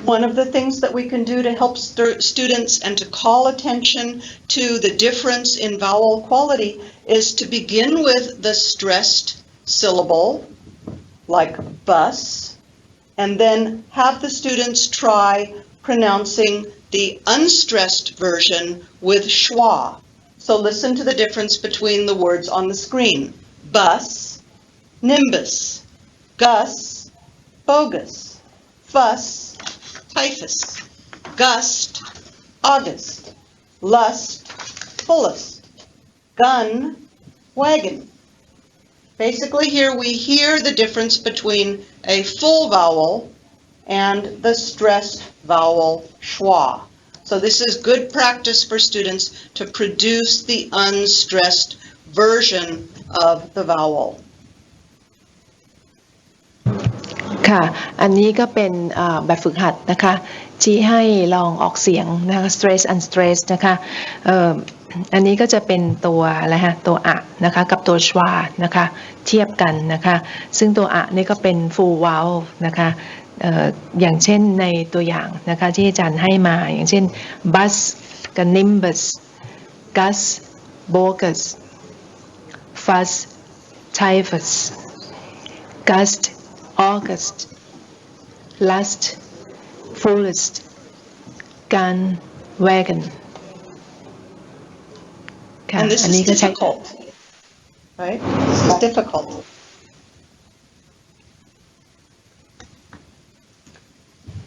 One of the things that we can do to help students and to call attention to the difference in vowel quality is to begin with the stressed syllable, like bus, and then have the students try pronouncing the unstressed version with schwa. So listen to the difference between the words on the screen. Bus, nimbus, gus, bogus, fuss, typhus, gust, August, lust, fullest, gun, wagon. Basically here we hear the difference between a full vowel and the stressed vowel schwa. So this is good practice for students to produce the unstressed version of the vowel. ค่ะอันนี้ก็เป็นแบบฝึกหัดนะคะที่ให้ลองออกเสียงนะคะ stress unstress นะคะอันนี้ก็จะเป็นตัวอะไรฮะตัวอะนะคะกับตัวชวานะคะเทียบกันนะคะซึ่งตัวอะนี่ก็เป็น full vowel นะคะอย่างเช่นในตัวอย่างนะคะที่อาจารย์ให้มาอย่างเช่น bus กับ nimbus gus bogus fuss typhus gust August, lust, fullest, gun, wagon. And this is difficult, right? This is difficult.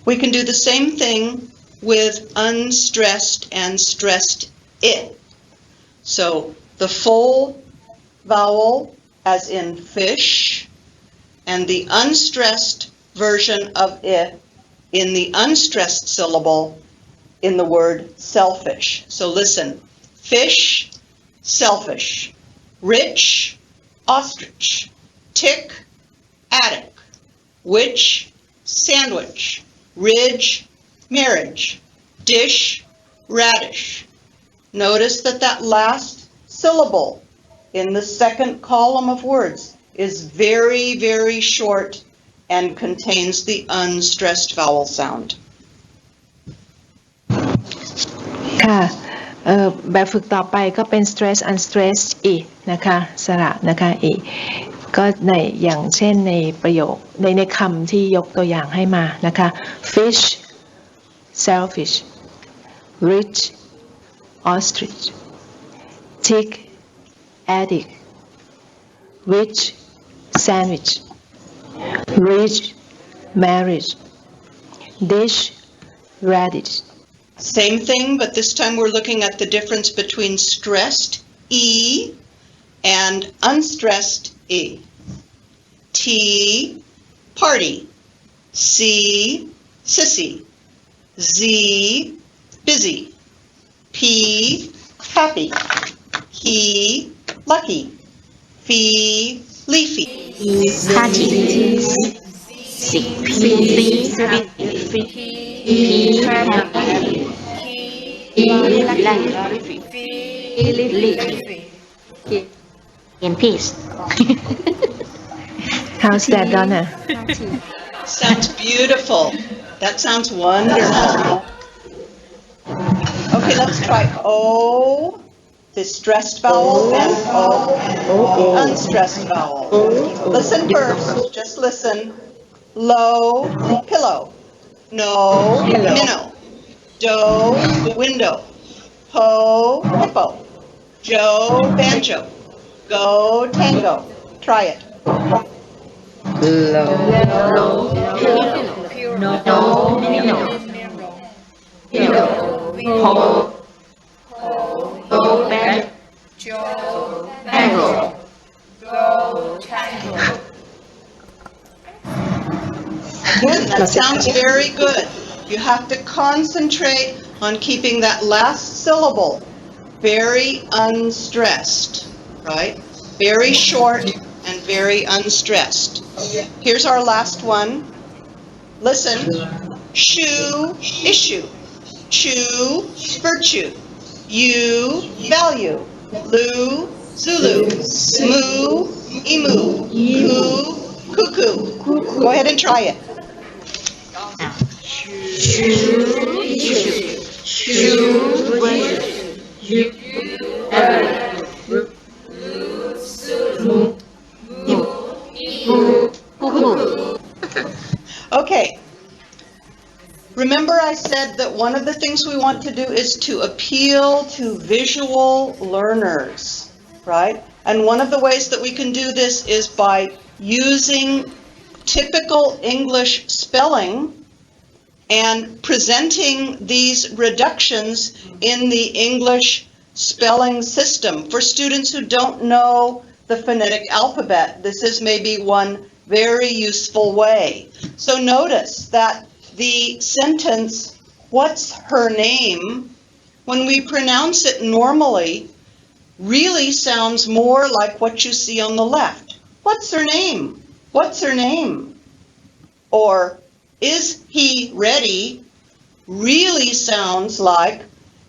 We can do the same thing with unstressed and stressed it. So the full vowel, as in fish, and the unstressed version of it in the unstressed syllable in the word selfish. So listen, fish, selfish, rich, ostrich, tick, attic, witch, sandwich, ridge, marriage, dish, radish. Notice that that last syllable in the second column of words is very, very short and contains the unstressed vowel sound. ค่ะแบบฝึกต่อไปก็เป็น stress unstress อีกนะคะสระนะคะอีกก็ในอย่างเช่นในประโยคในคำที่ยกตัวอย่างให้มานะคะ fish selfish rich ostrich tick attic witch sandwich rich marriage dish radish. Same thing, but this time we're looking at the difference between stressed E and unstressed E. T, party. C, sissy. Z, busy. P, happy. He, lucky. Fee, leafy. Party. C, in peace. How's that, Donna? Sounds beautiful. That sounds wonderful. Okay, let's try O, the stressed vowel, and O, the unstressed vowel. Listen first, just listen. Low, pillow. No, minnow. Do, window. Ho, hippo. Joe, banjo. Go, tango. Try it. No, Go back. Tango. Good, that sounds very good. You have to concentrate on keeping that last syllable very unstressed, right? Very short and very unstressed. Here's our last one. Listen. Shoe, issue. Chew, virtue. You, value. Lu, Zulu. Moo, emu. Coo, cuckoo. Go ahead and try it. Okay. Remember I said that one of the things we want to do is to appeal to visual learners, right? And one of the ways that we can do this is by using typical English spelling and presenting these reductions in the English spelling system. For students who don't know the phonetic alphabet, this is maybe one very useful way. So notice that the sentence, "What's her name?" when we pronounce it normally, really sounds more like what you see on the left. What's her name? What's her name? Or, is he ready? Really sounds like,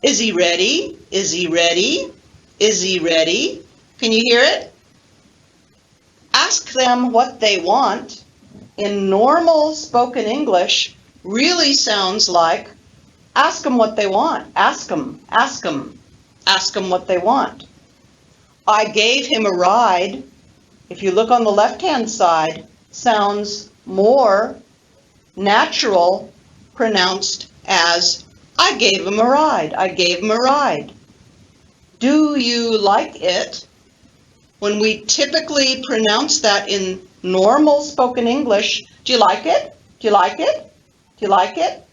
is he ready? Is he ready? Is he ready? Can you hear it? Ask them what they want in normal spoken English really sounds like, ask them what they want. Ask them, ask them, ask them what they want. I gave him a ride. If you look on the left-hand side, sounds more natural, pronounced as, I gave him a ride. I gave him a ride. Do you like it? When we typically pronounce that in normal spoken English, do you like it? Do you like it? Do you like it?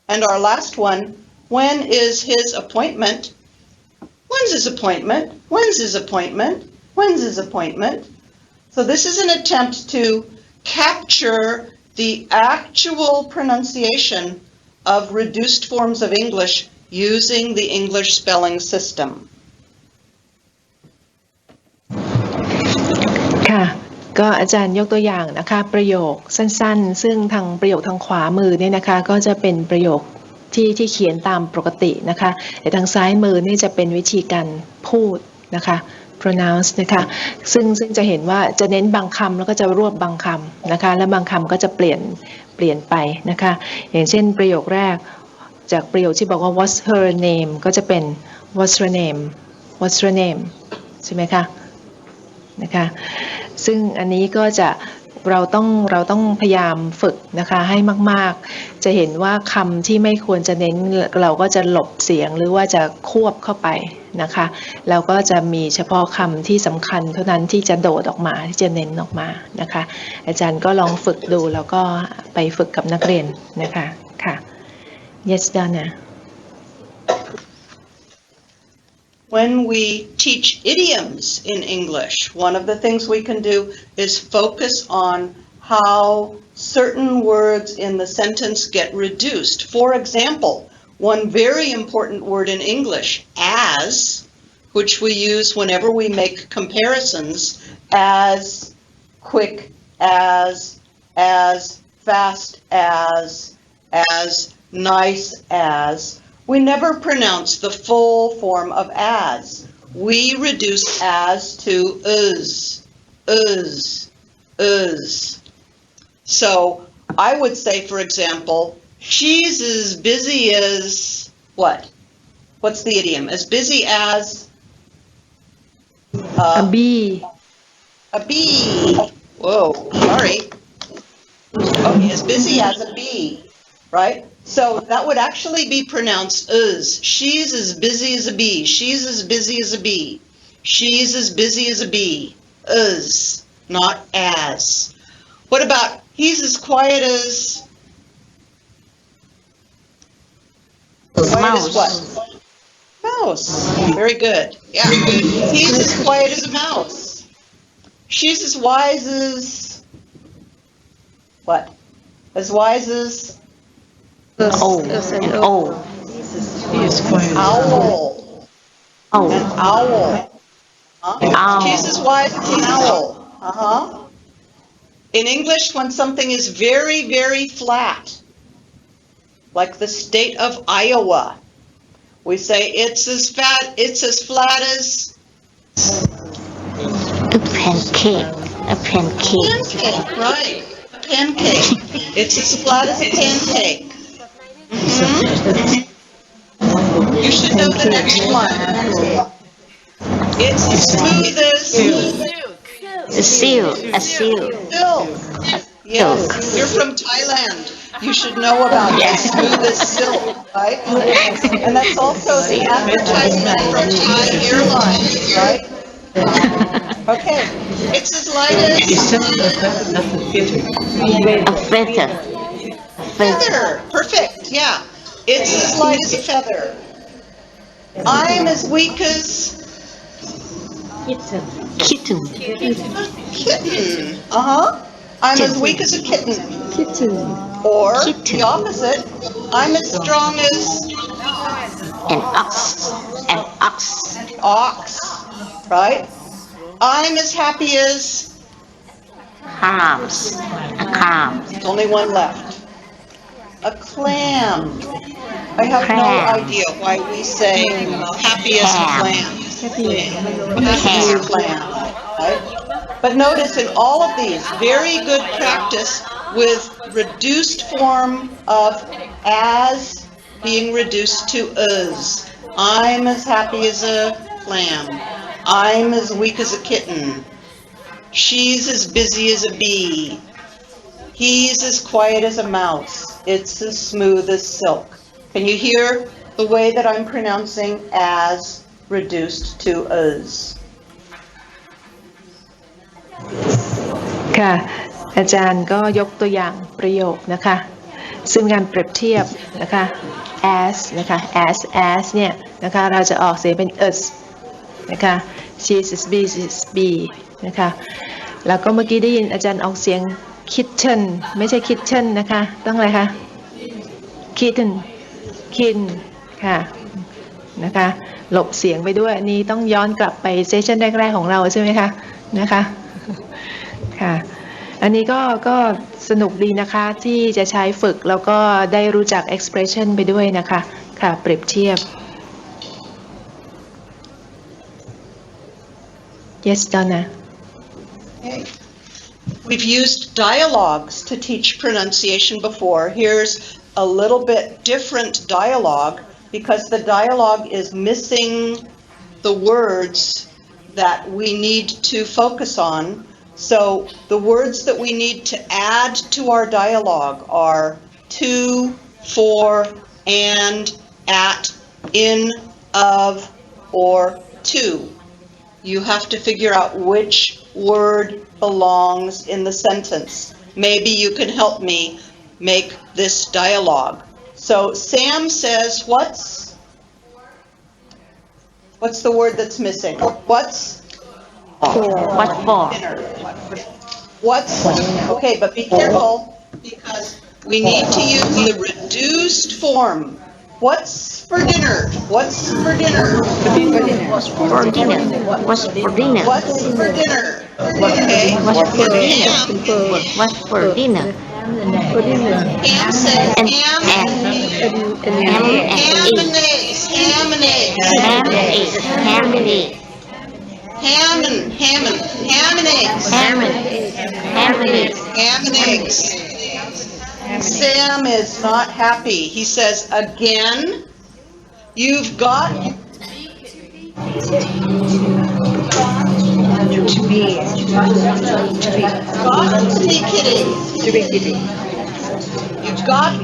And our last one, when is his appointment? When's his appointment? When's his appointment? When's his appointment? So this is an attempt to capture the actual pronunciation of reduced forms of English using the English spelling system. ค่ะก็อาจารย์ยกตัวอย่างนะคะประโยคสั้นๆซึ่งทางประโยคทางขวามือเนี่ยนะคะก็จะเป็นประโยคที่เขียนตามปกตินะคะแต่ทางซ้ายมือนี่จะเป็นวิธีการพูดนะคะ pronounce นะคะซึ่งจะเห็นว่าจะเน้นบางคำแล้วก็จะรวบบางคำนะคะและบางคำก็จะเปลี่ยนไปนะคะอย่างเช่นประโยคแรกจากประโยคที่บอกว่า what's her name ก็จะเป็น what's her name what's her name ใช่ไหมคะนะคะซึ่งอันนี้ก็จะเราต้องพยายามฝึกนะคะให้มากๆจะเห็นว่าคำที่ไม่ควรจะเน้นเราก็จะหลบเสียงหรือว่าจะควบเข้าไปนะคะเราก็จะมีเฉพาะคำที่สำคัญเท่านั้นที่จะโดดออกมาที่จะเน้นออกมานะคะอาจารย์ก็ลองฝึกดูแล้วก็ไปฝึกกับนักเรียนนะคะค่ะ Yes Donna When we teach idioms in English, one of the things we can do is focus on how certain words in the sentence get reduced. For example, one very important word in English, as, which we use whenever we make comparisons, as quick as fast as nice as. We never pronounce the full form of as. We reduce as to us. So I would say, for example, she's as busy as what? What's the idiom? As busy as a bee. A bee. Whoa, sorry. Okay, as busy as a bee, right? So that would actually be pronounced as. She's as busy as a bee. She's as busy as a bee. She's as busy as a bee. As, not as. What about he's as quiet as? Quiet as what? Mouse. Very good. Yeah. He's as quiet as a mouse. She's as wise as what? As wise as? Owl. Owl. Owl. An owl. Huh? Owl. She's as wise as an owl. Uh-huh. In English, when something is very, very flat, like the state of Iowa, we say it's as flat as A pancake. A pancake. pancake, right? A pancake. It's as flat as a pancake. You should know the next one. It's as smooth as Silk. A silk. silk. Yes, you're from Thailand. You should know about it. As smooth as silk, right? And that's also the advertisement from Thai Airlines, right? Okay, it's as light as A feather. feather. Perfect, yeah. It's as light as a feather. I'm as weak as Kitten. kitten. I'm as weak as a kitten. Or the opposite, I'm as strong as An ox. An ox. ox, right? I'm as happy as Clams. A clam. there's only one left. A clam. I have no Clam. idea why we say happy as a clam. Happy as a clam, right? But notice in all of these, very good practice with reduced form of as being reduced to is. I'm as happy as a clam. I'm as weak as a kitten. She's as busy as a bee. He's as quiet as a mouse. It's as smooth as silk. Can you hear the way that I'm pronouncing as reduced to is? ค่ะอาจารย์ก็ยกตัวอย่างประโยคนะคะซึ่งการเปรียบเทียบนะคะ as นะคะ as เนี่ยนะคะเราจะออกเสียงเป็น is นะคะ she is busy is be นะคะแล้วก็เมื่อกี้ได้ยินอาจารย์ออกเสียง kitten ไม่ใช่ kitten นะคะต้องอะไรคะ kitten kin ค่ะนะคะหลบเสียงไปด้วยอันนี้ต้องย้อนกลับไปเซสชั่นแรกๆของเราใช่ไหมคะนะคะค่ะอันนี้ก็สนุกดีนะคะที่จะใช้ฝึกแล้วก็ได้รู้จัก expression ไปด้วยนะคะค่ะเปรียบเทียบ yes Donna Okay. We've used dialogues to teach pronunciation before. Here's a little bit different dialogue because the dialogue is missing the words that we need to focus on. So the words that we need to add to our dialogue are to, for, and, at, in, of, or to. You have to figure out which word belongs in the sentence. Maybe you can help me make this dialogue. So Sam says, what's the word that's missing? What's What for? dinner? What's, okay, but be careful because we need to use the reduced form. What's for dinner? What's for dinner? What's for dinner? What's for dinner? What's for dinner? Okay. What's for dinner? Ham. What's for dinner? Ham says And ham. and Ham and eggs. Ham and eggs. ham and eggs. Ham and eggs. Ham and eggs. Ham and eggs. Ham and eggs. Sam is not happy. He says, again, you've got to be kidding. You've got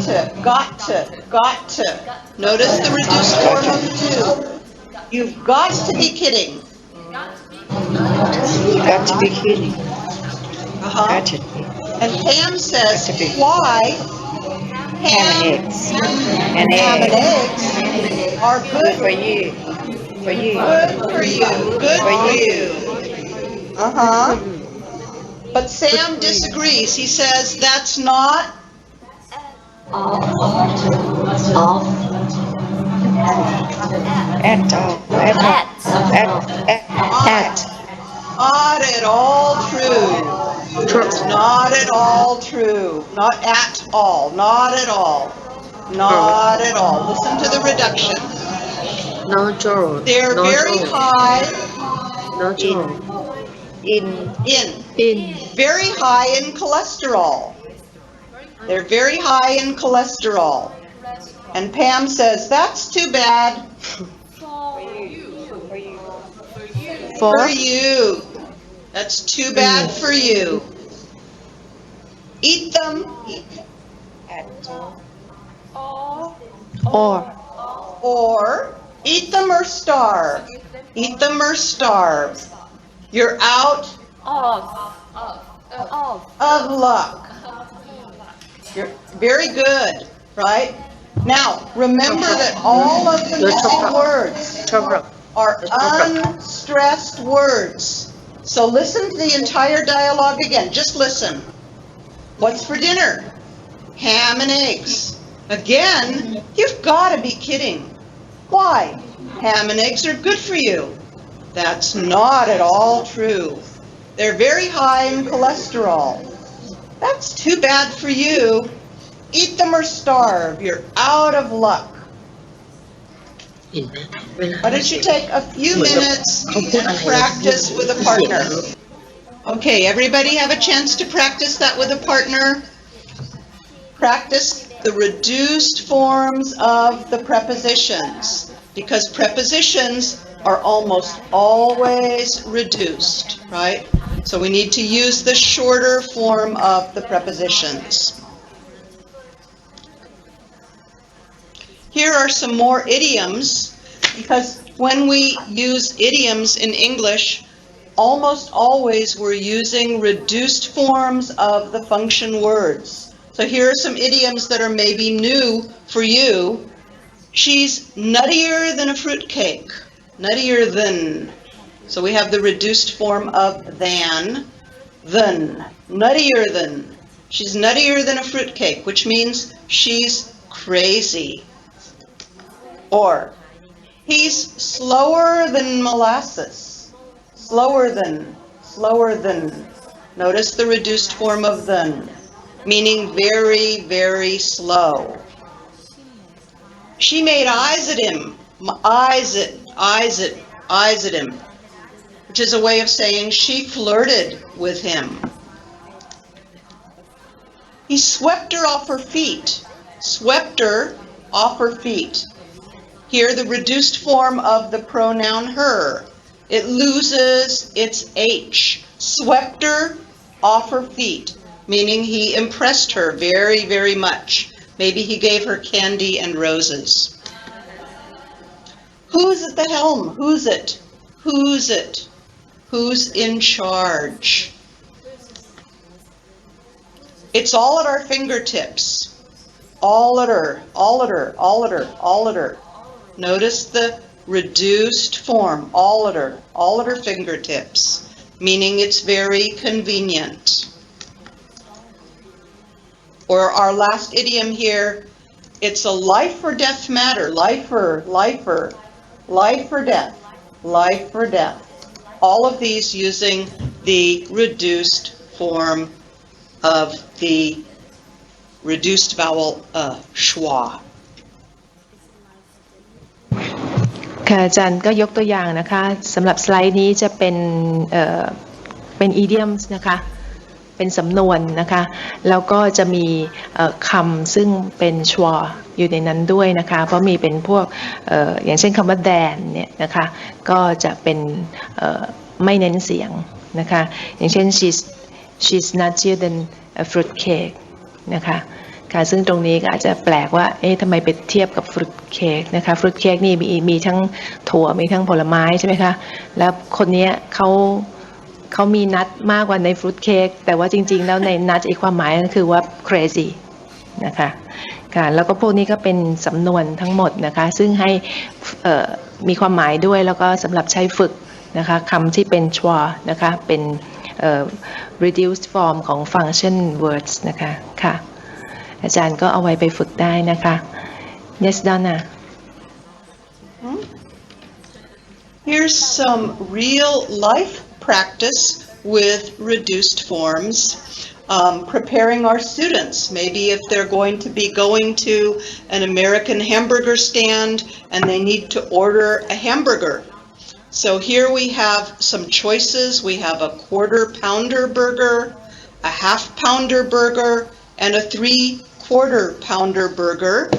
to. Notice the reduced form of to. You've got to be kidding. Got to be kidding. Uh-huh. Got to. And Pam says, why ham Ham and eggs. And ham and eggs. eggs are Good good for you. For you. Good for you. Uh-huh. But Sam disagrees. He says that's not At all. not at all true. It's not at all true. Not at all. Not at all. Not at all. Listen to the reduction. No true. They're very high No true. In. in very high in cholesterol. They're very high in cholesterol. And Pam says, that's too bad for for you. That's too bad for you. Eat them or eat them or starve. Eat them or starve. You're out of luck. You're very good, right? Now, remember that all of the missing words are unstressed words. So listen to the entire dialogue again. Just listen. What's for dinner? Ham and eggs. Again, you've got to be kidding. Why? Ham and eggs are good for you. That's not at all true. They're very high in cholesterol. That's too bad for you. Eat them or starve. You're out of luck. Why don't you take a few minutes and practice with a partner? Okay, everybody have a chance to practice that with a partner? Practice the reduced forms of the prepositions, because prepositions are almost always reduced, right? So we need to use the shorter form of the prepositions. Here are some more idioms, because when we use idioms in English, almost always we're using reduced forms of the function words. So here are some idioms that are maybe new for you. She's nuttier than a fruitcake. Nuttier than. So we have the reduced form of than. Nuttier than. She's nuttier than a fruitcake, which means she's crazy. Or, he's slower than molasses. Slower than. Notice the reduced form of than, meaning very, very slow. She made eyes at him. Eyes at him, which is a way of saying she flirted with him. He swept her off her feet. Swept her off her feet. Here, the reduced form of the pronoun her. It loses its H. Swept her off her feet, meaning he impressed her very, very much. Maybe he gave her candy and roses. Who's at the helm? Who's it? Who's it? Who's in charge? It's all at our fingertips. All at her. Notice the reduced form, all at her fingertips, meaning it's very convenient. Or our last idiom here, it's a life or death matter, life or death. All of these using the reduced form of the reduced vowel schwa. ค่ะอาจารย์ก็ยกตัวอย่างนะคะสำหรับสไลด์นี้จะเป็น idioms นะคะเป็นสำนวนนะคะแล้วก็จะมีคำซึ่งเป็นชวอยู่ในนั้นด้วยนะคะเพราะมีเป็นพวกอย่างเช่นคำว่า than เนี่ยนะคะก็จะเป็นไม่เน้นเสียงนะคะอย่างเช่น she's nuttier than a fruit cake นะคะค่ะซึ่งตรงนี้ก็อาจจะแปลกว่าทำไมไปเทียบกับฟรุตเค้กนะคะฟรุตเค้กนี่มีทั้งถั่วมีทั้งผลไม้ใช่ไหมคะแล้วคนนี้เขามีนัทมากกว่าในฟรุตเค้กแต่ว่าจริงๆแล้วในนัทอีกความหมายก็คือว่า crazy นะคะค่ะแล้วก็พวกนี้ก็เป็นสำนวนทั้งหมดนะคะซึ่งให้มีความหมายด้วยแล้วก็สำหรับใช้ฝึกนะคะคำที่เป็นชัวนะคะเป็นreduced form ของ function words นะคะค่ะอาจารย์ก็เอาไว้ไปฝึกได้นะคะ Yes Donna Here's some real life practice with reduced forms, preparing our students. Maybe if they're going to be going to an American hamburger stand and they need to order a hamburger. So here we have some choices. We have a quarter pounder burger, a half pounder burger, and a 3/4 pounder burger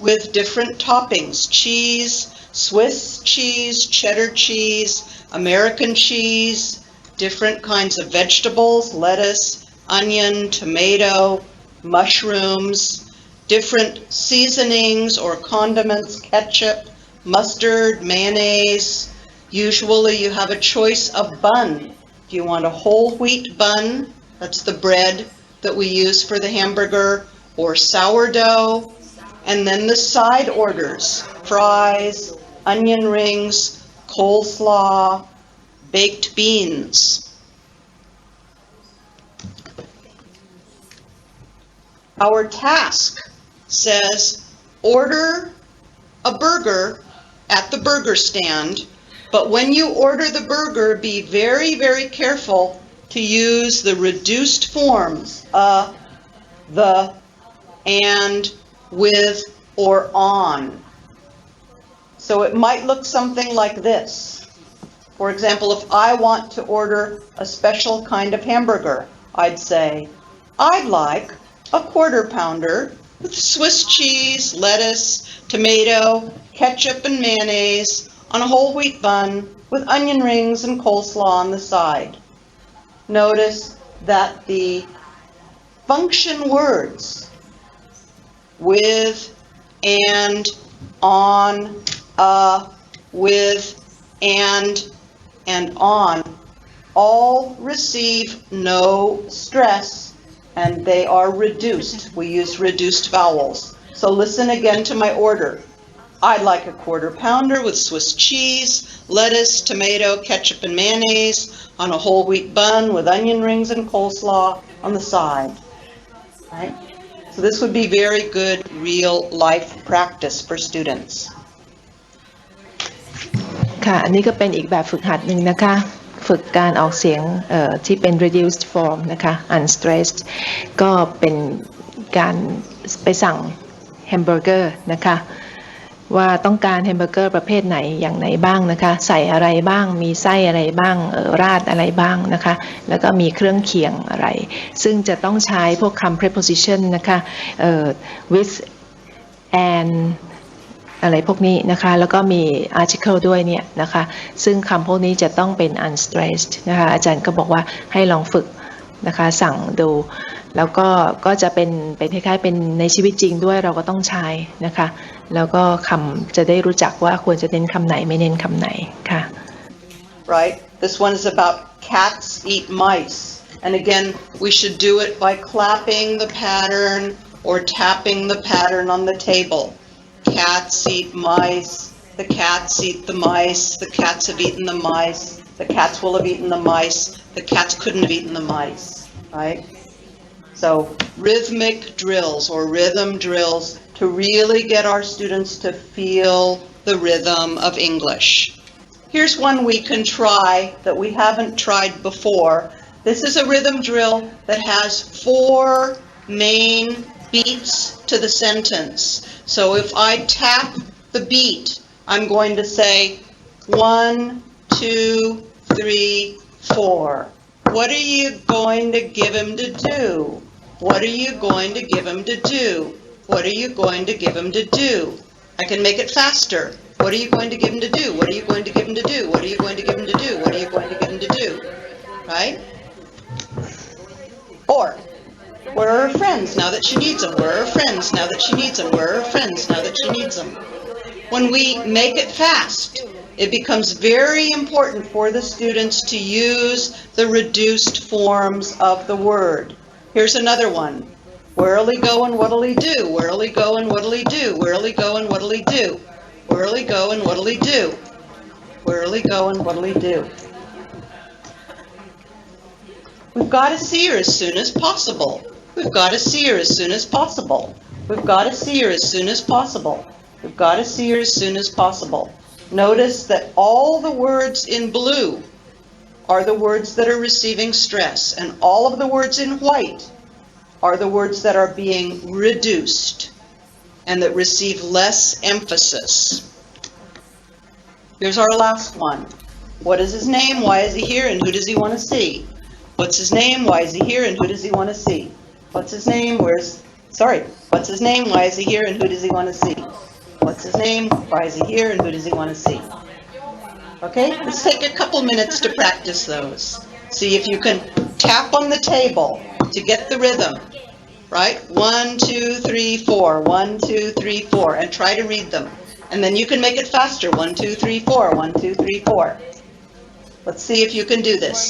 with different toppings: cheese, Swiss cheese, cheddar cheese, American cheese, different kinds of vegetables, lettuce, onion, tomato, mushrooms, different seasonings or condiments, ketchup, mustard, mayonnaise. Usually you have a choice of bun. Do you want a whole wheat bun? That's the bread that we use for the hamburger, or sourdough. And then the side orders: fries, onion rings, coleslaw, baked beans. Our task says order a burger at the burger stand, but when you order the burger, be very, very careful to use the reduced forms, the, and, with, or on. So it might look something like this. For example, if I want to order a special kind of hamburger, I'd say, I'd like a 1/4 pounder with Swiss cheese, lettuce, tomato, ketchup, and mayonnaise on a whole wheat bun with onion rings and coleslaw on the side. Notice that the function words with, and, on, with, and on all receive no stress, and they are reduced. We use reduced vowels. So listen again to my order. I'd like a 1/4 pounder with Swiss cheese, lettuce, tomato, ketchup, and mayonnaise on a whole wheat bun with onion rings and coleslaw on the side. Right? So this would be very good real life practice for students. ค่ะอันนี้ก็เป็นอีกแบบฝึกหัดหนึ่งนะคะฝึกการออกเสียงที่เป็น reduced form นะคะ unstressed ก็เป็นการไปสั่งแฮมเบอร์เกอร์นะคะว่าต้องการแฮมเบอร์เกอร์ประเภทไหนอย่างไหนบ้างนะคะใส่อะไรบ้างมีไส้อะไรบ้างราดอะไรบ้างนะคะแล้วก็มีเครื่องเคียงอะไรซึ่งจะต้องใช้พวกคำ preposition นะคะ with and อะไรพวกนี้นะคะแล้วก็มี article ด้วยเนี่ยนะคะซึ่งคำพวกนี้จะต้องเป็น unstressed นะคะอาจารย์ก็บอกว่าให้ลองฝึกนะคะสั่งดูแล้วก็จะเป็นคล้ายๆเป็นในชีวิตจริงด้วยเราก็ต้องใช้นะคะแล้วก็คำจะได้รู้จักว่าควรจะเน้นคำไหนไม่เน้นคำไหนค่ะ Right? This one is about cats eat mice. And again, we should do it by clapping the pattern or tapping the pattern on the table. Cats eat mice. The cats eat the mice. The cats have eaten the mice. The cats will have eaten the mice. The cats couldn't have eaten the mice. Right? So rhythmic drills or rhythm drills to really get our students to feel the rhythm of English. Here's one we can try that we haven't tried before. This is a rhythm drill that has 4 main beats to the sentence. So if I tap the beat, I'm going to say 1, 2, 3, 4. What are you going to give him to do? What are you going to give him to do? What are you going to give him to do? I can make it faster. What are you going to give him to do? What are you going to give him to do? What are you going to give him to do? What are you going to give him to do? Right? Or, where are her friends now that she needs them? Where are her friends now that she needs them? Where are her friends now that she needs them? When we make it fast, it becomes very important for the students to use the reduced forms of the word. Here's another one. Where'll he go and what'll he do? Where'll he go and what'll he do? Where'll he go and what'll he do? Where'll he go and what'll he do? Where'll he go and what'll he do? We've got to see her as soon as possible. We've got to see her as soon as possible. We've got to see her as soon as possible. We've got to see her as soon as possible. Notice that all the words in blue are the words that are receiving stress, and all of the words in white are the words that are being reduced and that receive less emphasis. Here's our last one. What is his name? Why is he here? And who does he want to see? What's his name? Why is he here? And who does he want to see? What's his name? What's his name? Why is he here and who does he want to see? What's his name? Why is he here and who does he want to see? Okay, let's take a couple minutes to practice those. See if you can tap on the table to get the rhythm, right? 1, 2, 3, 4, 1, 2, 3, 4, and try to read them. And then you can make it faster, 1, 2, 3, 4, 1, 2, 3, 4. Let's see if you can do this.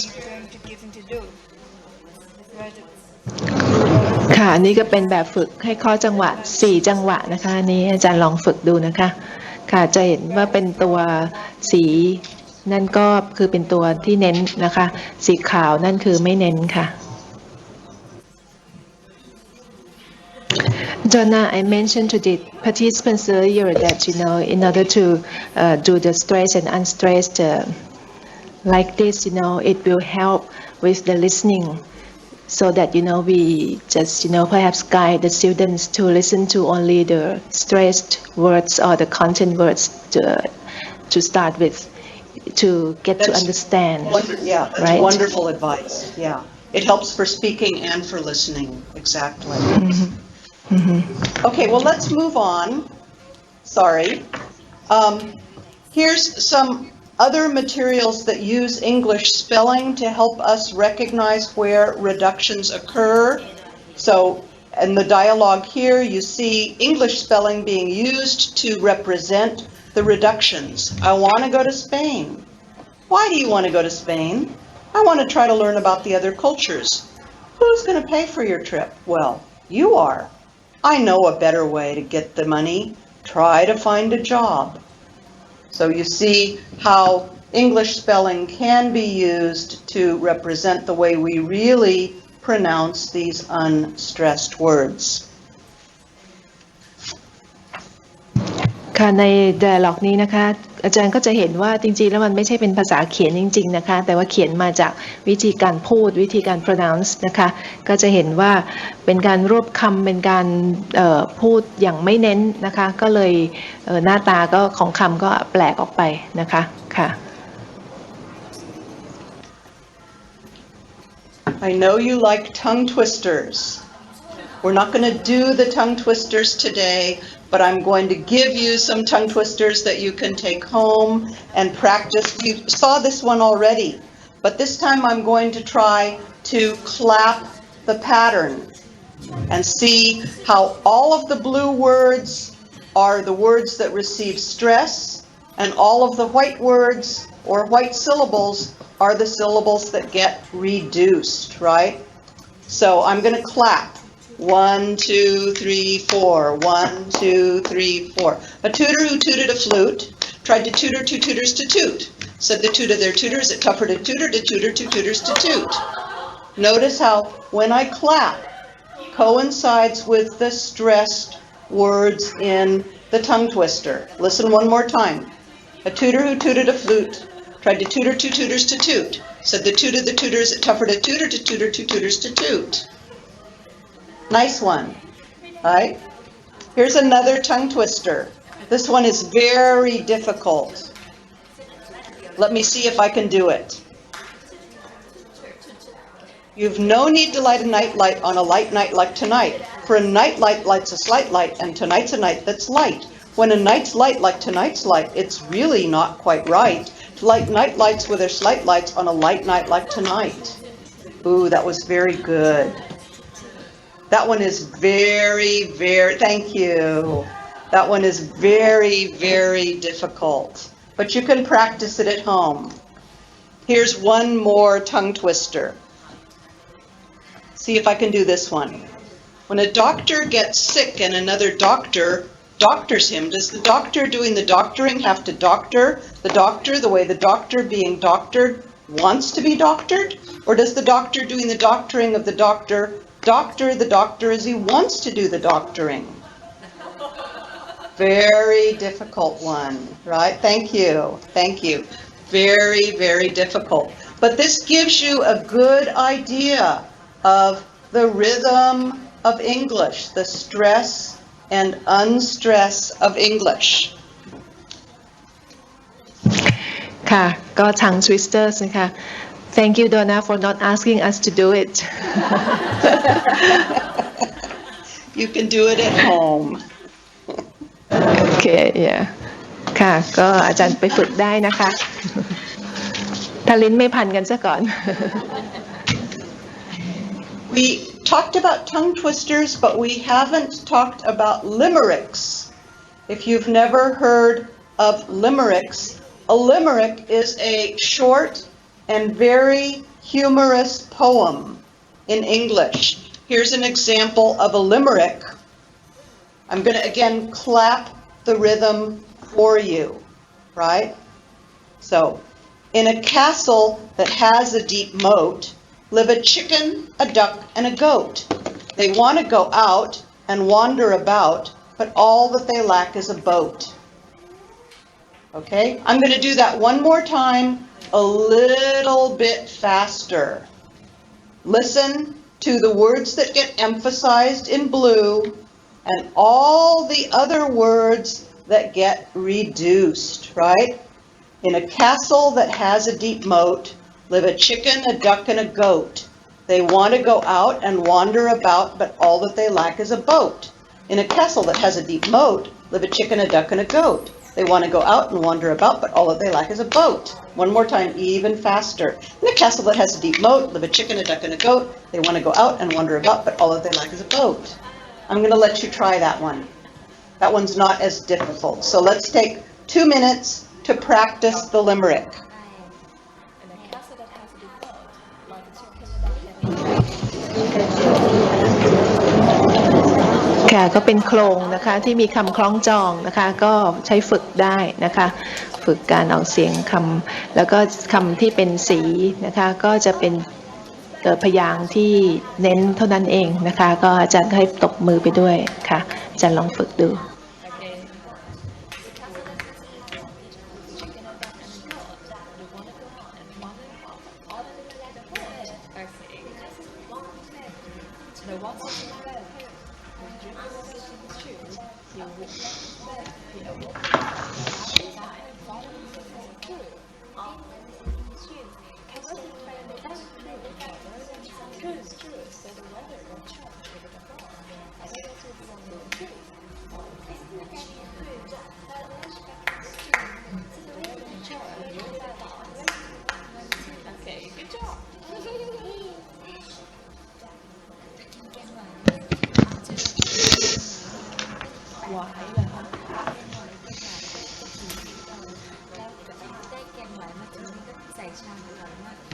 ค่ะอันนี้ก็เป็นแบบฝึกให้ข้อจังหวะ4จังหวะนะคะอันนี้อาจารย์ลองฝึกดูนะคะค่ะจะเห็นว่าเป็นตัวสีนั่นก็คือเป็นตัวที่เน้นนะคะสีขาวนั่นคือไม่เน้นค่ะ Donna, I mentioned to the participants earlier that in order to do the stressed and unstressed like this, it will help with the listening. So that we just perhaps guide the students to listen to only the stressed words or the content words to start with, to get to understand. Yeah, that's right? Wonderful advice. Yeah, it helps for speaking and for listening. Exactly. Okay, well let's move on. Sorry. Here's some other materials that use English spelling to help us recognize where reductions occur. So in the dialogue here, you see English spelling being used to represent the reductions. I want to go to Spain. Why do you want to go to Spain? I want to try to learn about the other cultures. Who's going to pay for your trip? Well, you are. I know a better way to get the money. Try to find a job. So you see how English spelling can be used to represent the way we really pronounce these unstressed words. ค่ะใน dialog นี้นะคะอาจารย์ก็จะเห็นว่าจริงๆแล้วมันไม่ใช่เป็นภาษาเขียนจริงๆนะคะแต่ว่าเขียนมาจากวิธีการพูดวิธีการ pronounce นะคะก็จะเห็นว่าเป็นการรวบคำเป็นการพูดอย่างไม่เน้นนะคะก็เลยหน้าตาก็ของคำก็แปลกออกไปนะคะค่ะ I know you like tongue twisters. We're not going to do the tongue twisters today, but I'm going to give you some tongue twisters that you can take home and practice. You saw this one already, but this time I'm going to try to clap the pattern and see how all of the blue words are the words that receive stress, and all of the white words or white syllables are the syllables that get reduced, right? So I'm going to clap. 1, 2, 3, 4. 1, 2, 3, 4. A tutor who tooted a flute tried to tutor two tutors to toot. Said the toot of their tutors, it tougher to tutor two tutors to toot. Notice how when I clap coincides with the stressed words in the tongue twister. Listen one more time. A tutor who tooted a flute tried to tutor two tutors to toot. Said the toot of the tutors, it tougher to tutor two tutors to toot. Nice one, right? Here's another tongue twister. This one is very difficult. Let me see if I can do it. You've no need to light a night light on a light night like tonight, for a night light lights a slight light, and tonight's a night that's light. When a night's light like tonight's light, it's really not quite right to light night lights with their slight lights on a light night like tonight. Ooh, that was very good. That one is very, thank you. That one is very, very difficult. But you can practice it at home. Here's one more tongue twister. See if I can do this one. When a doctor gets sick and another doctor doctors him, does the doctor doing the doctoring have to doctor the doctor the way the doctor being doctored wants to be doctored? Or does the doctor doing the doctoring of the doctor the doctor as he wants to do the doctoring? Very difficult one, right? Thank you. Thank you. Very, very difficult. But this gives you a good idea of the rhythm of English, the stress and unstress of English. ค่ะก็ tongue twisters นะคะ Thank you, Donna, for not asking us to do it. You can do it at home. Okay, yeah. ค่ะ ก็อาจารย์ไปฝึกได้นะคะ ถ้าลิ้นไม่พันกันซะก่อน We talked about tongue twisters, but we haven't talked about limericks. If you've never heard of limericks, a limerick is a short and very humorous poem in English. Here's an example of a limerick. I'm going to again clap the rhythm for you, right? So, in a castle that has a deep moat, live a chicken, a duck, and a goat. They want to go out and wander about, but all that they lack is a boat. Okay, I'm going to do that one more time, a little bit faster. Listen to the words that get emphasized in blue and all the other words that get reduced, right? In a castle that has a deep moat, live a chicken, a duck, and a goat. They want to go out and wander about, but all that they lack is a boat. In a castle that has a deep moat, live a chicken, a duck, and a goat. They want to go out and wander about, but all that they lack is a boat. One more time, even faster. In a castle that has a deep moat, live a chicken, a duck, and a goat. They want to go out and wander about, but all that they lack is a boat. I'm going to let you try that one. That one's not as difficult. So let's take 2 minutes to practice the limerick.ค่ะก็เป็นโครงนะคะที่มีคำคล้องจองนะคะก็ใช้ฝึกได้นะคะฝึกการออกเสียงคำแล้วก็คำที่เป็นสีนะคะก็จะเป็นพยางค์ที่เน้นเท่านั้นเองนะคะก็อาจารย์ก็ให้ตบมือไปด้วยค่ะอาจารย์ลองฝึกดู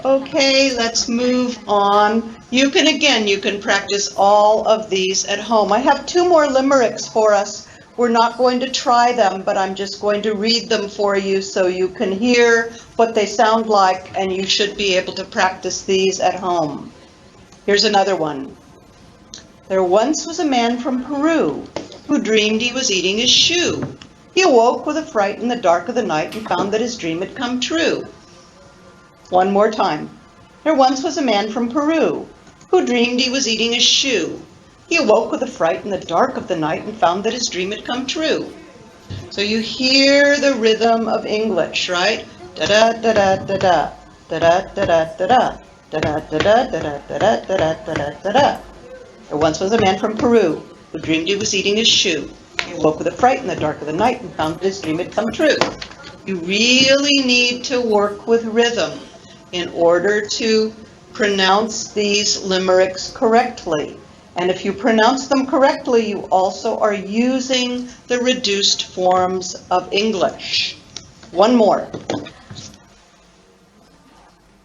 Okay, let's move on. You can practice all of these at home. I have 2 more limericks for us. We're not going to try them, but I'm just going to read them for you so you can hear what they sound like, and you should be able to practice these at home. Here's another one. There once was a man from Peru who dreamed he was eating his shoe. He awoke with a fright in the dark of the night and found that his dream had come true. One more time. There once was a man from Peru who dreamed he was eating his shoe. He awoke with a fright in the dark of the night and found that his dream had come true. So you hear the rhythm of English, right? Da-da-da-da-da-da, da-da-da-da-da-da, da-da-da-da-da-da-da-da-da-da-da. There once was a man from Peru who dreamed he was eating his shoe. He awoke with a fright in the dark of the night and found that his dream had come true. You really need to work with rhythm in order to pronounce these limericks correctly. And if you pronounce them correctly, you also are using the reduced forms of English. One more.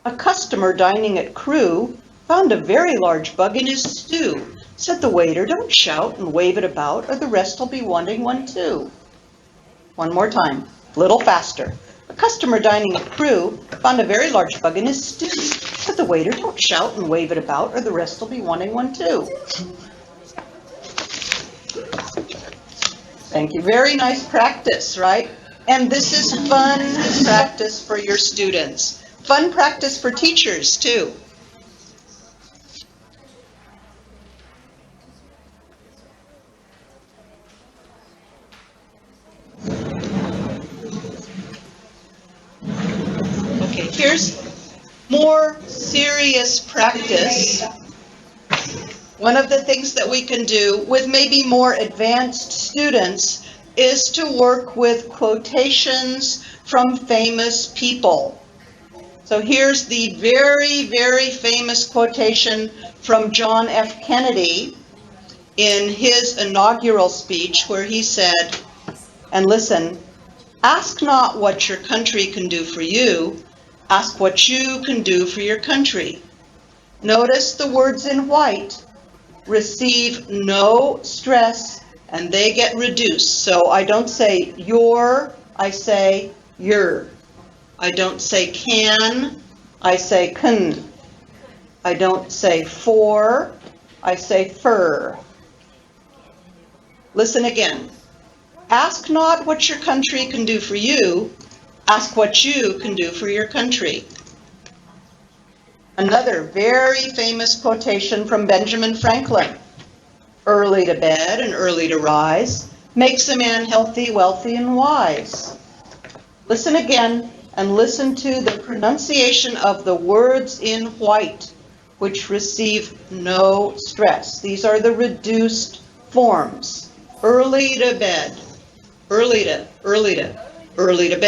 A customer dining at Crew found a very large bug in his stew. Said the waiter, "Don't shout and wave it about, or the rest will be wanting one too." One more time, a little faster. A customer dining at Crew found a very large bug in his stew. Said the waiter, "Don't shout and wave it about, or the rest will be wanting one too." Thank you. Very nice practice, right? And this is fun practice for your students. Fun practice for teachers, too. Okay, here's more serious practice, one of the things that we can do with maybe more advanced students is to work with quotations from famous people. So here's the very, very famous quotation from John F. Kennedy in his inaugural speech, where he said, and listen, "Ask not what your country can do for you, ask what you can do for your country." Notice the words in white receive no stress and they get reduced. So I don't say your, I say your. I don't say can, I say can. I don't say for, I say fur. Listen again. Ask not what your country can do for you, ask what you can do for your country. Another very famous quotation from Benjamin Franklin. Early to bed and early to rise makes a man healthy, wealthy, and wise. Listen again and listen to the pronunciation of the words in white, which receive no stress. These are the reduced forms. Early to bed, early to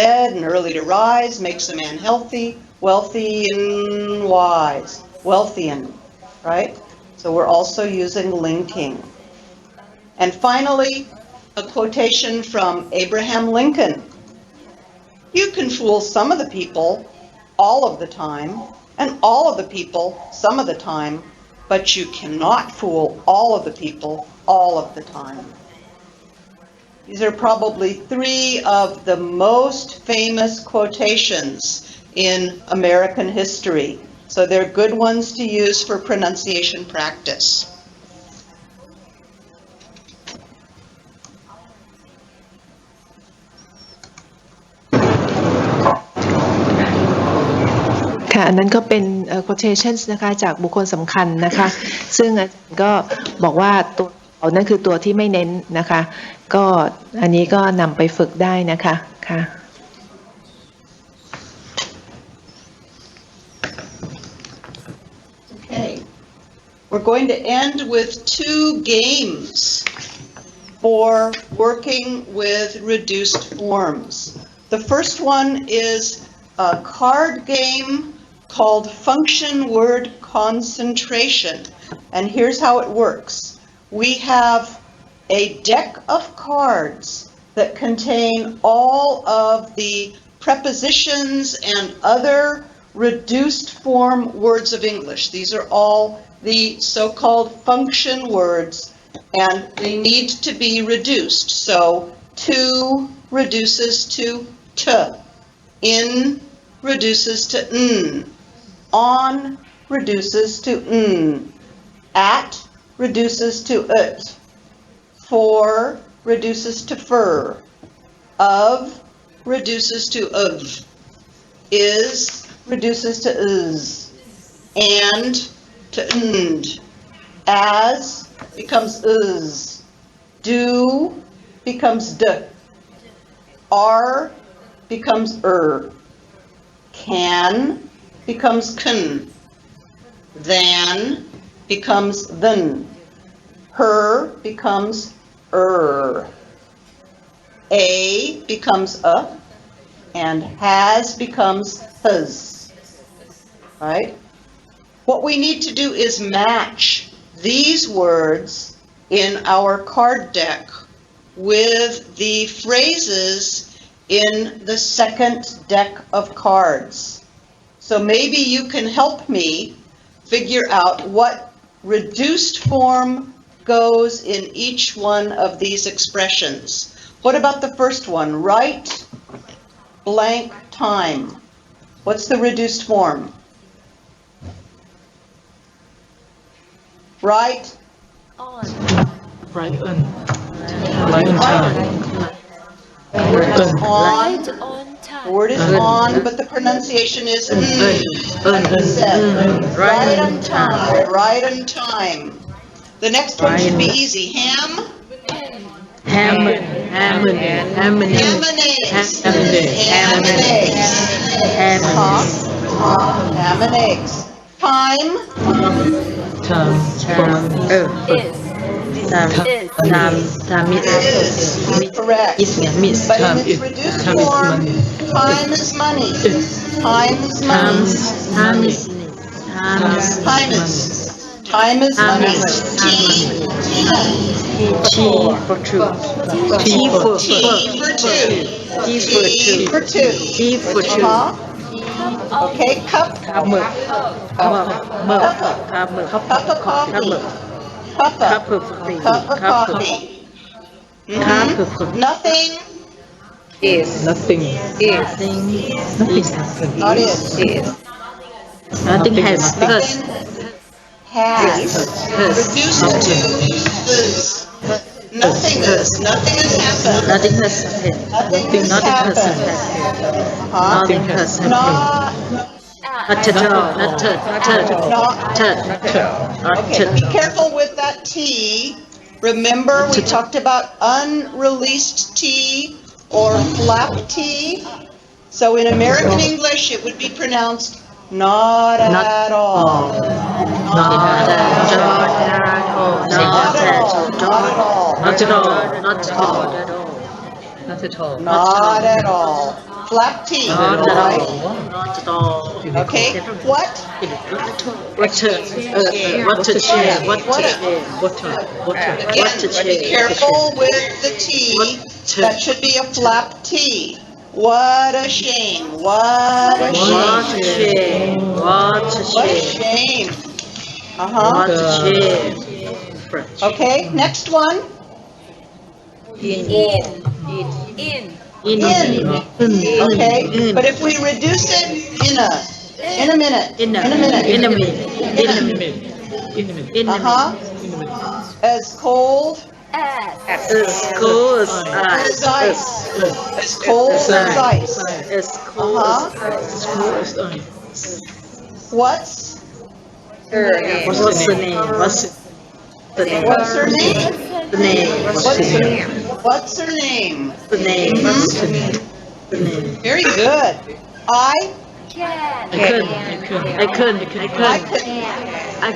bed and early to rise makes a man healthy, wealthy, and wise. Wealthian, right? So we're also using linking. And finally, a quotation from Abraham Lincoln. You can fool some of the people all of the time, and all of the people some of the time, but you cannot fool all of the people all of the time. These are probably three of the most famous quotations in American history. So they're good ones to use for pronunciation practice.ค่ะอันนั้นก็เป็นquotations นะคะจากบุคคลสำคัญนะคะซึ่งอาจารย์ก็บอกว่าตัวนั่นคือตัวที่ไม่เน้นนะคะก็อันนี้ก็นำไปฝึกได้นะคะค่ะ Okay. We're going to end with two games for working with reduced forms. The first one is a card game called Function Word Concentration. And here's how it works. We have a deck of cards that contain all of the prepositions and other reduced form words of English. These are all the so-called function words, and they need to be reduced. So, to reduces to t. In reduces to n. On reduces to n. At reduces to ut. For reduces to fur. Of reduces to ov. Is reduces to is. And to and. As becomes is. Do becomes d. Are becomes Can becomes can. Than becomes then. Her becomes A becomes a. And has becomes his. Right? What we need to do is match these words in our card deck with the phrases in the second deck of cards. So maybe you can help me figure out what reduced form goes in each one of these expressions. What about the first one? Right blank time. What's the reduced form? Right? On. Right on. Right on time. Word is on. Right on time. The word is on, but the pronunciation is like we said. Right on time. Right on time. The next one should be easy. Ham. Ham and eggs. Ham and eggs. Ham and eggs. Ham and eggs. Time Time. Time is correct. Miss. But Time in its is. reduced Time is form, money. time is money. Time is money. Time is Time is money. T for two. T for two. T for two. T for two. T for two. Okay, cup. Cup of Cup of coffee. Cup of coffee. Mhm. Nothing Nothing. not is. Nothing has Nothing has. Reduce it to is. Nothing has happened. Nothing has happened. Nothing has happened. Nothing has happened. Not Okay, be careful with that T. Remember, we talked about unreleased T or flap T. So in American English, it would be pronounced not at all. Not at all. Not at all. Not at all. Not at all. Flap T, right? Okay, what? Again, be careful with the T. That should be a flap T. What a shame. What a shame. What a shame. Okay, next one. In. Okay, but if we reduce it in a minute. As cold as ice. As cold as ice. What's her name? What's her name? Very good.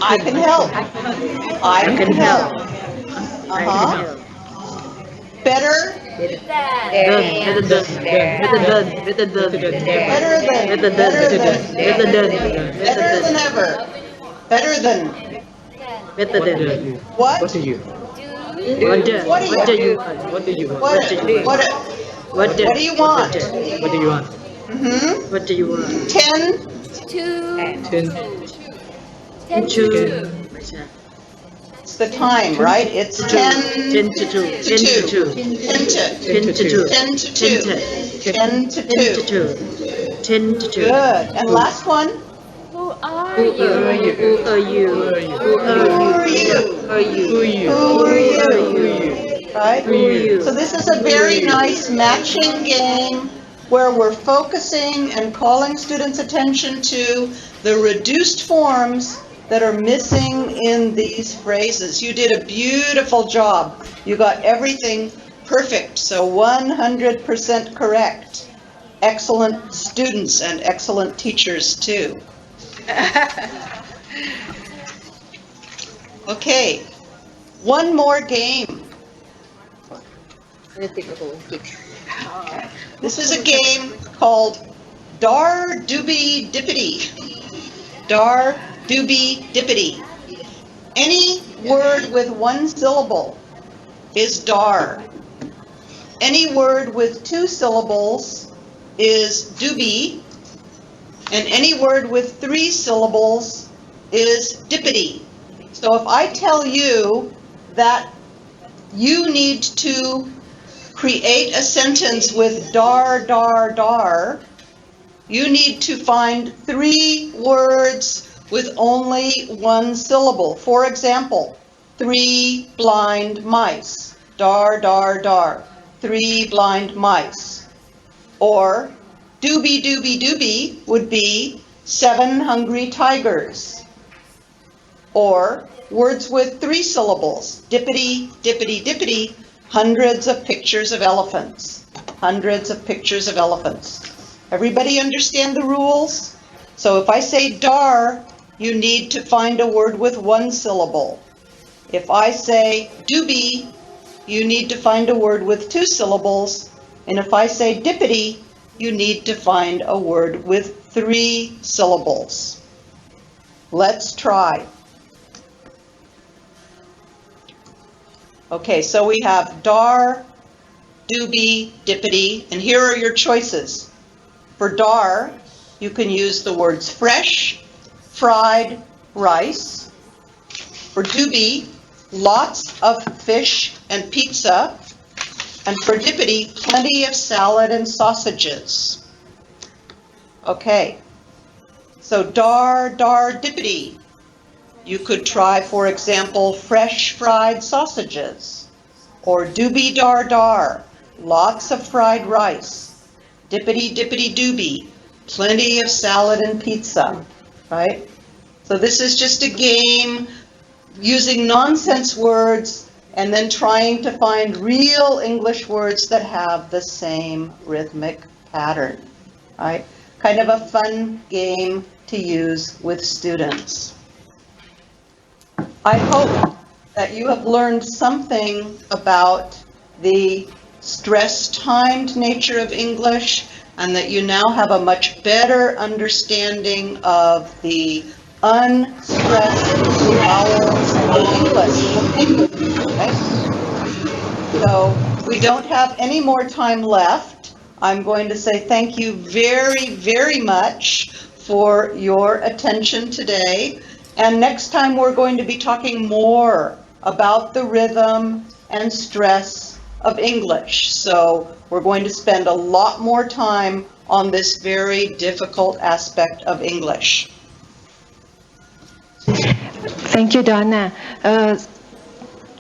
I can help. I can help. Better than ever. Better than. What? What do you? What do you want? What do you want? What do you want? What do you want? Mm-hmm. What do you want? 10 It's the time, right? It's 10 to 2. 10 to 2. Good. And last one. Who are you? Right? So this is a very nice matching game where we're focusing and calling students' attention to the reduced forms that are missing in these phrases. You did a beautiful job. You got everything perfect, so 100% correct. Excellent students and excellent teachers too. Okay, one more game. This is a game called Dar Doobie Dippity. Dar Doobie Dippity. Any word with one syllable is dar. Any word with two syllables is doobie. And any word with three syllables is dippity. So if I tell you that you need to create a sentence with dar, dar, dar, you need to find three words with only one syllable. For example, 3 blind mice. Dar, dar, dar. 3 blind mice. Or doobie, doobie, doobie would be 7 hungry tigers. Or words with 3 syllables. Dippity, dippity, dippity. Hundreds of pictures of elephants. Hundreds of pictures of elephants. Everybody understand the rules? So if I say dar, you need to find a word with one syllable. If I say doobie, you need to find a word with two syllables. And if I say dippity, you need to find a word with three syllables. Let's try. Okay, so we have dar, doobie, dippity, and here are your choices. For dar, you can use the words fresh, fried, rice. For doobie, lots of fish and pizza. And for dippity, plenty of salad and sausages. Okay, so dar, dippity. You could try, for example, fresh fried sausages. Or doobie dar, lots of fried rice. Dippity doobie, plenty of salad and pizza, right? So this is just a game using nonsense words and then trying to find real English words that have the same rhythmic pattern, right? Kind of a fun game to use with students. I hope that you have learned something about the stress-timed nature of English and that you now have a much better understanding of the unstressed vowels of English. Okay? So we don't have any more time left. I'm going to say thank you very, very much for your attention today. And next time we're going to be talking more about the rhythm and stress of English. So we're going to spend a lot more time on this very difficult aspect of English. Thank you, Donna.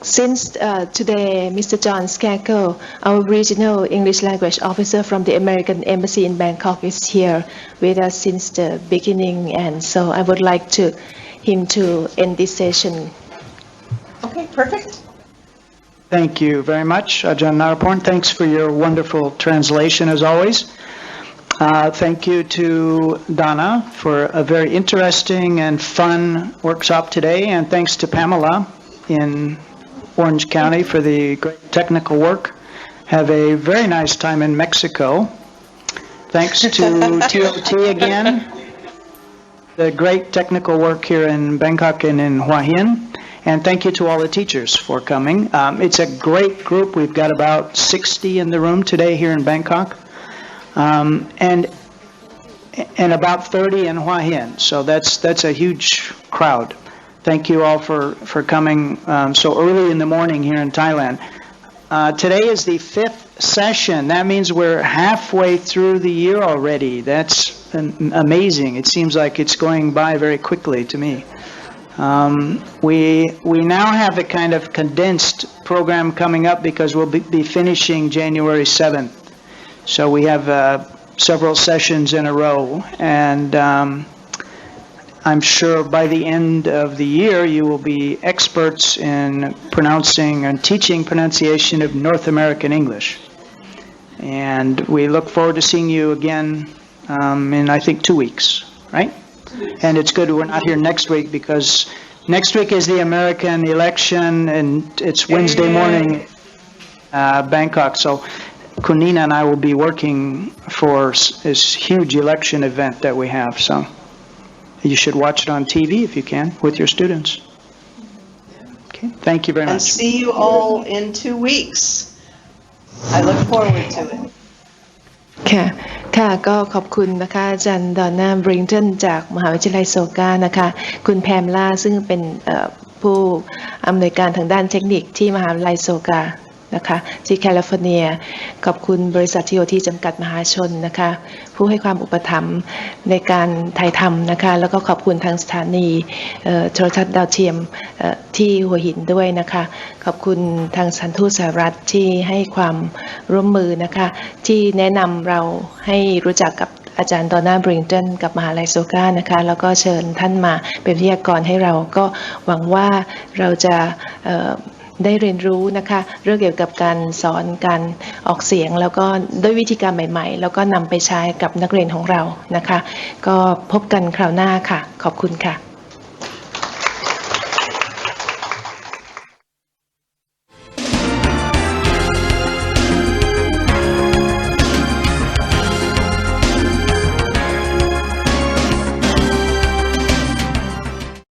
Since today, Mr. John Skakel, our regional English language officer from the American Embassy in Bangkok, is here with us since the beginning, and so I would like him to end this session. Okay, perfect. Thank you very much, Ajahn Naraporn. Thanks for your wonderful translation, as always. Thank you to Donna for a very interesting and fun workshop today, and thanks to Pamela in Orange County for the great technical work. Have a very nice time in Mexico. Thanks to TOT again, the great technical work here in Bangkok and in Hua Hin. And thank you to all the teachers for coming. It's a great group. We've got about 60 in the room today here in Bangkok. And about 30 in Hua Hin. So that's a huge crowd. Thank you all for coming so early in the morning here in Thailand. Today is the 5th session. That means we're halfway through the year already. That's amazing. It seems like it's going by very quickly to me. We now have a kind of condensed program coming up because we'll be finishing January 7th. So we have several sessions in a row, and I'm sure by the end of the year you will be experts in pronouncing and teaching pronunciation of North American English. And we look forward to seeing you again in, I think, 2 weeks, right? And it's good we're not here next week because next week is the American election and it's Wednesday morning, Bangkok. So Kunina and I will be working for this huge election event that we have. So you should watch it on TV if you can with your students. Okay, thank you very much. And see you all in 2 weeks. I look forward to it. ค่ะก็ขอบคุณนะคะอาจารย์ดอนน่าบริงตันจากมหาวิทยาลัยโซกานะคะคุณแพมล่าซึ่งเป็นผู้อำนวยการทางด้านเทคนิคที่มหาวิทยาลัยโซกานะคะที่แคลิฟอร์เนียขอบคุณบริษัท TOT จำกัดมหาชนนะคะผู้ให้ความอุปถัมภ์ในการถ่ายทำนะคะแล้วก็ขอบคุณทางสถานีโทรทัศน์ดาวเทียมที่หัวหินด้วยนะคะขอบคุณทางสถานทูตสหรัฐที่ให้ความร่วมมือนะคะที่แนะนำเราให้รู้จักกับอาจารย์ดอนน่าบริงตันกับมหาวิทยาลัยโซกานะคะแล้วก็เชิญท่านมาเป็นวิทยากรให้เราก็หวังว่าเราจะได้เรียนรู้นะคะเรื่องเกี่ยวกับการสอนการออกเสียงแล้วก็ด้วยวิธีการใหม่ๆแล้วก็นำไปใช้กับนักเรียนของเรานะคะก็พบกันคราวหน้าค่ะขอบคุณค่ะ